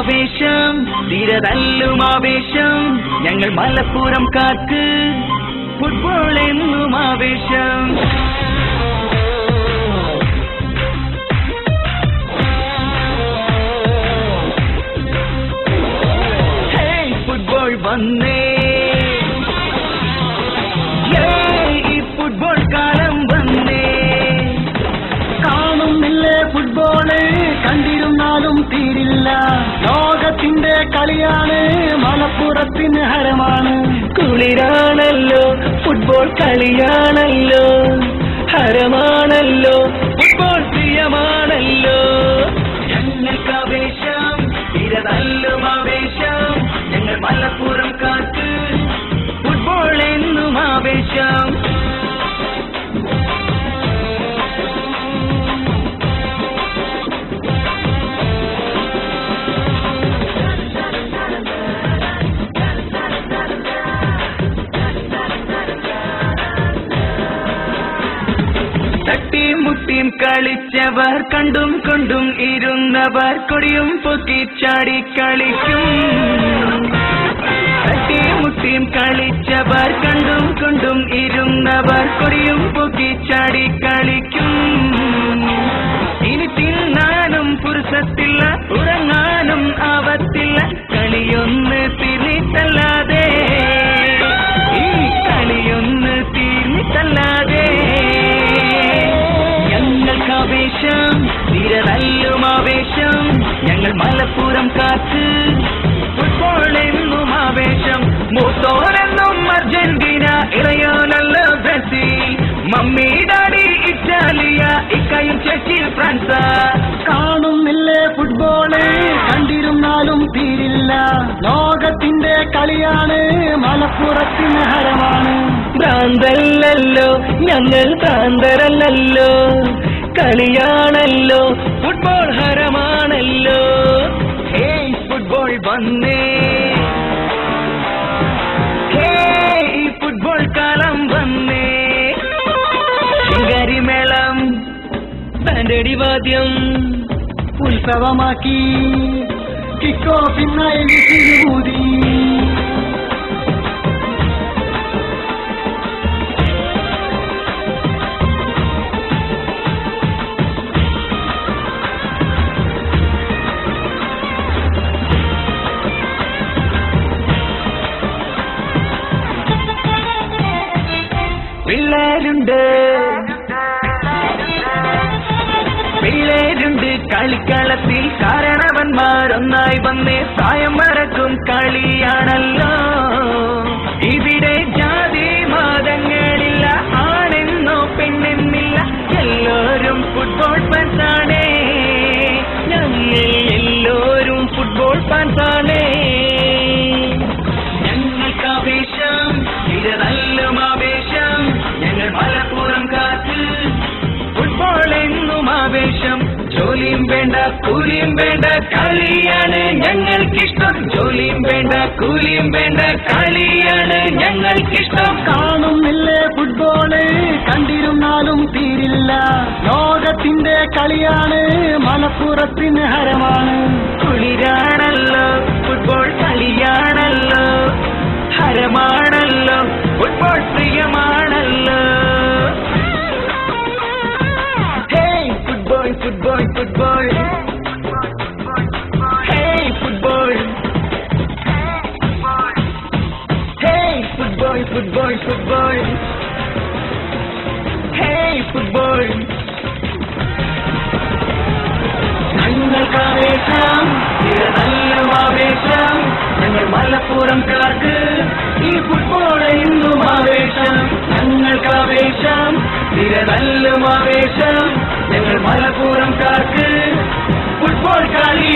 ആവേശം തിരതല്ലും ആവേശം ഞങ്ങൾ മലപ്പുറം കാർക്ക് ഫുട്ബോൾ എന്നും ആവേശം ഫുട്ബോൾ വന്നേ ഈ ഫുട്ബോൾ കാലം വന്നേ കാണുന്നില്ലേ ഫുട്ബോള് കണ്ടിരുന്നാലും തീരില്ല ലോകത്തിന്റെ കളിയാണ് മലപ്പുറത്തിന് ഹരമാണ് കുളിരാണല്ലോ ഫുട്ബോൾ കളിയാണല്ലോ ഹരമാണല്ലോ ഫുട്ബോൾ പ്രിയമാണല്ലോ ഞങ്ങൾക്ക് ആവേശം തിരതല്ലും ആവേശം ഞങ്ങൾ മലപ്പുറം കാർക്ക് ഫുട്ബോൾ എന്നും ആവേശം തട്ടിയും മുട്ടിയും കളിച്ചവർ കണ്ടും കൊണ്ടും ഇരുന്നവർ കൊടിയും പൊക്കി ചാടി കളിക്കും തട്ടിയും മുട്ടിയും കളിച്ചവർ കണ്ടും കൊണ്ടും ഇരുന്നവർ കൊടിയും പൊക്കി ചാടി കളിക്കും ഇനി തിന്നാനും പുരുഷത്തില്ല ഉറങ്ങാനും ആവത്തില്ല കളിയൊന്ന് തിരിഞ്ഞിട്ടല്ലാതെ ഈ കളിയൊന്ന് തിരിഞ്ഞിട്ടല്ലാതെ ആവേശം തിരതല്ലും ആവേശം ഞങ്ങൾ മലപ്പുറം കാത്ത് ഫുട്ബോൾ എന്നും ആവേശം മൂത്തോരെന്നും അർജന്റീന ഇളയോനല്ല ബ്രസീൽ മമ്മി ഡാഡി ഇറ്റാലിയ ഇക്കയും ചേച്ചി ഫ്രാൻസ കാണുന്നില്ലേ ഫുട്ബോള് കണ്ടിരുന്നാലും തീരില്ല ലോകത്തിന്റെ കളിയാണ് മലപ്പുറത്തിന് ഹരമാണ് ഭ്രാന്തല്ലല്ലോ ഞങ്ങൾ ഭ്രാന്തരല്ലല്ലോ കളിയാണല്ലോ ഫുട്ബോൾ ഹരമാണല്ലോ ഫുട്ബോൾ വന്നേ ഈ ഫുട്ബോൾ കാലം വന്നേ ശിങ്കാരിമേളം ബാൻഡടി വാദ്യം ഉത്സവമാക്കി കിക്കോ പിന്നായി തിരുമൂതി പിള്ളേരുണ്ട് കളിക്കളത്തിൽ കാരണവന്മാരൊന്നായി വന്നേ പ്രായം മറക്കും കളിയാണല്ലോ ഇവിടെ ജാതി മതങ്ങളില്ല ആണെന്നോ പെണ്ണെന്നില്ല എല്ലാവരും ഫുട്ബോൾ ഫാൻസാണേ ഞങ്ങൾ എല്ലാവരും ഫുട്ബോൾ ഫാൻസാണേ ഞങ്ങൾക്ക് ആവേശം തിരതല്ലും ആവേശം ഞങ്ങൾ മലപ്പുറം കാത്ത് ഫുട്ബോൾ എന്നും ആവേശം ജോലിയും വേണ്ട കൂലിയും വേണ്ട കളിയാണ് ഞങ്ങൾക്കിഷ്ടം ജോലിയും വേണ്ട കൂലിയും വേണ്ട കളിയാണ് ഞങ്ങൾക്കിഷ്ടം കാണുന്നില്ലേ ഫുട്ബോള് കണ്ടിരുന്നാലും തീരില്ല ലോകത്തിന്റെ കളിയാണ് മലപ്പുറത്തിന് ഹരമാണ് കുളിരാണല്ലോ ഫുട്ബോൾ കളിയാണല്ലോ ഹരമാണല്ലോ ഫുട്ബോൾ പ്രിയമാണല്ലോ football football football football football football football football ഞങ്ങൾക്ക് ആവേശം തിരതല്ലും ആവേശം ഞങ്ങൾ മലപ്പുറം കാർക്ക് ഈ ഫുട്ബോൾ എന്നും ആവേശം ഞങ്ങൾക്ക് ആവേശം തിരതല്ലും ആവേശം ഞങ്ങൾ മലപ്പുറം കാർക്ക് ഫുട്ബോൾ കളി